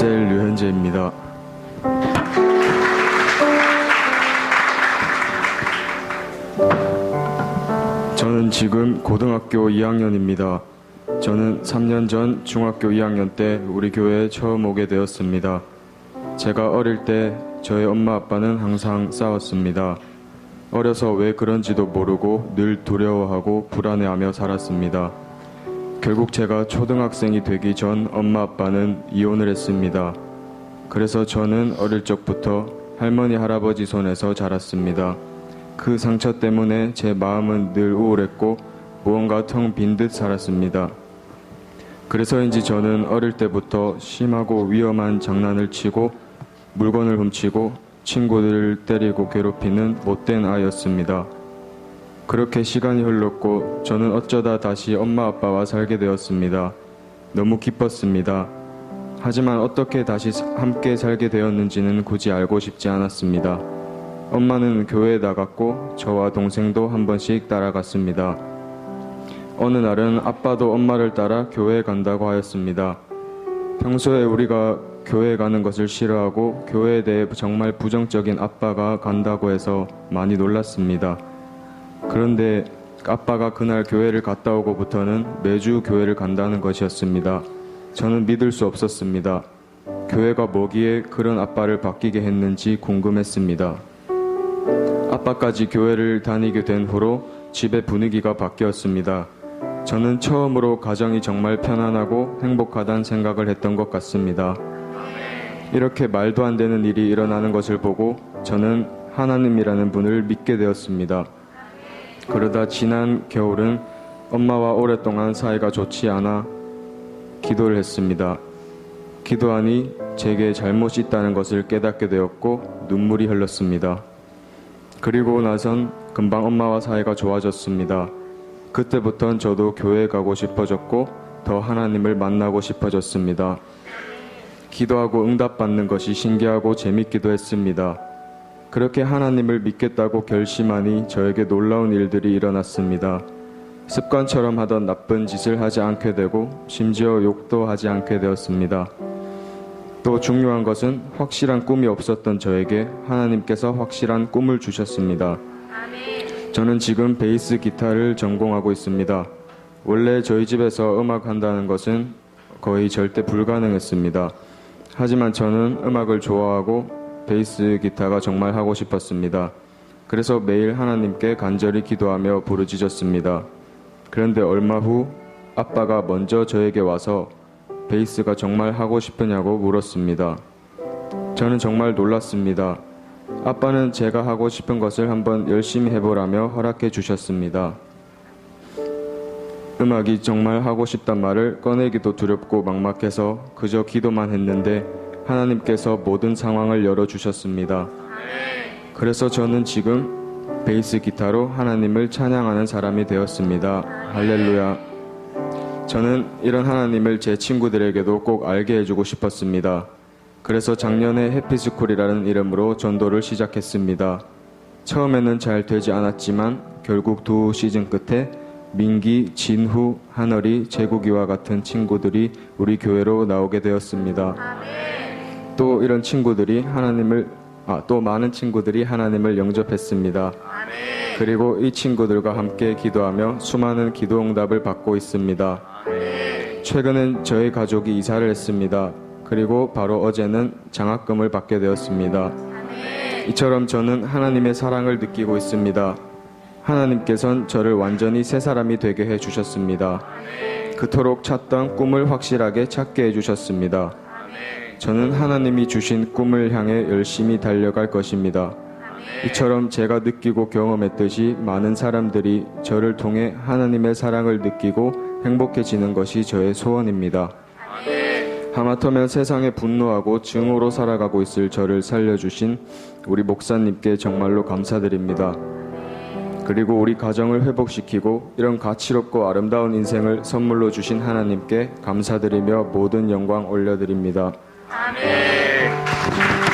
라헬 류현재입니다. 저는 지금 고등학교 2학년입니다. 저는 3년 전 중학교 2학년 때 우리 교회에 처음 오게 되었습니다. 제가 어릴 때 저의 엄마 아빠는 항상 싸웠습니다. 어려서 왜 그런지도 모르고 늘 두려워하고 불안해하며 살았습니다. 결국 제가 초등학생이 되기 전 엄마 아빠는 이혼을 했습니다. 그래서 저는 어릴 적부터 할머니 할아버지 손에서 자랐습니다. 그 상처 때문에 제 마음은 늘 우울했고 무언가 텅 빈 듯 살았습니다. 그래서인지 저는 어릴 때부터 심하고 위험한 장난을 치고 물건을 훔치고 친구들을 때리고 괴롭히는 못된 아이였습니다. 그렇게 시간이 흘렀고 저는 어쩌다 다시 엄마 아빠와 살게 되었습니다. 너무 기뻤습니다. 하지만 어떻게 다시 함께 살게 되었는지는 굳이 알고 싶지 않았습니다. 엄마는 교회에 나갔고 저와 동생도 한 번씩 따라갔습니다. 어느 날은 아빠도 엄마를 따라 교회에 간다고 하였습니다. 평소에 우리가 교회에 가는 것을 싫어하고 교회에 대해 정말 부정적인 아빠가 간다고 해서 많이 놀랐습니다. 그런데 아빠가 그날 교회를 갔다 오고부터는 매주 교회를 간다는 것이었습니다. 저는 믿을 수 없었습니다. 교회가 뭐기에 그런 아빠를 바뀌게 했는지 궁금했습니다. 아빠까지 교회를 다니게 된 후로 집의 분위기가 바뀌었습니다. 저는 처음으로 가정이 정말 편안하고 행복하다는 생각을 했던 것 같습니다. 이렇게 말도 안 되는 일이 일어나는 것을 보고 저는 하나님이라는 분을 믿게 되었습니다. 그러다 지난 겨울은 엄마와 오랫동안 사이가 좋지 않아 기도를 했습니다. 기도하니 제게 잘못이 있다는 것을 깨닫게 되었고 눈물이 흘렀습니다. 그리고 나선 금방 엄마와 사이가 좋아졌습니다. 그때부턴 저도 교회에 가고 싶어졌고 더 하나님을 만나고 싶어졌습니다. 기도하고 응답받는 것이 신기하고 재밌기도 했습니다. 그렇게 하나님을 믿겠다고 결심하니 저에게 놀라운 일들이 일어났습니다. 습관처럼 하던 나쁜 짓을 하지 않게 되고 심지어 욕도 하지 않게 되었습니다. 또 중요한 것은 확실한 꿈이 없었던 저에게 하나님께서 확실한 꿈을 주셨습니다. 저는 지금 베이스 기타를 전공하고 있습니다. 원래 저희 집에서 음악한다는 것은 거의 절대 불가능했습니다. 하지만 저는 음악을 좋아하고 베이스 기타가 정말 하고 싶었습니다. 그래서 매일 하나님께 간절히 기도하며 부르짖었습니다. 그런데 얼마 후 아빠가 먼저 저에게 와서 베이스가 정말 하고 싶으냐고 물었습니다. 저는 정말 놀랐습니다. 아빠는 제가 하고 싶은 것을 한번 열심히 해보라며 허락해 주셨습니다. 음악이 정말 하고 싶단 말을 꺼내기도 두렵고 막막해서 그저 기도만 했는데 하나님께서 모든 상황을 열어주셨습니다. 그래서 저는 지금 베이스 기타로 하나님을 찬양하는 사람이 되었습니다. 할렐루야. 저는 이런 하나님을 제 친구들에게도 꼭 알게 해주고 싶었습니다. 그래서 작년에 해피스쿨이라는 이름으로 전도를 시작했습니다. 처음에는 잘 되지 않았지만 결국 2시즌 끝에 민기, 진후, 한월이, 재국이와 같은 친구들이 우리 교회로 나오게 되었습니다. 또 이런 친구들이 또 많은 친구들이 하나님을 영접했습니다. 그리고 이 친구들과 함께 기도하며 수많은 기도 응답을 받고 있습니다. 최근엔 저희 가족이 이사를 했습니다. 그리고 바로 어제는 장학금을 받게 되었습니다. 이처럼 저는 하나님의 사랑을 느끼고 있습니다. 하나님께서는 저를 완전히 새 사람이 되게 해주셨습니다. 그토록 찾던 꿈을 확실하게 찾게 해주셨습니다. 저는 하나님이 주신 꿈을 향해 열심히 달려갈 것입니다. 이처럼 제가 느끼고 경험했듯이 많은 사람들이 저를 통해 하나님의 사랑을 느끼고 행복해지는 것이 저의 소원입니다. 하마터면 세상에 분노하고 증오로 살아가고 있을 저를 살려주신 우리 목사님께 정말로 감사드립니다. 그리고 우리 가정을 회복시키고 이런 가치롭고 아름다운 인생을 선물로 주신 하나님께 감사드리며 모든 영광 올려드립니다. 아멘.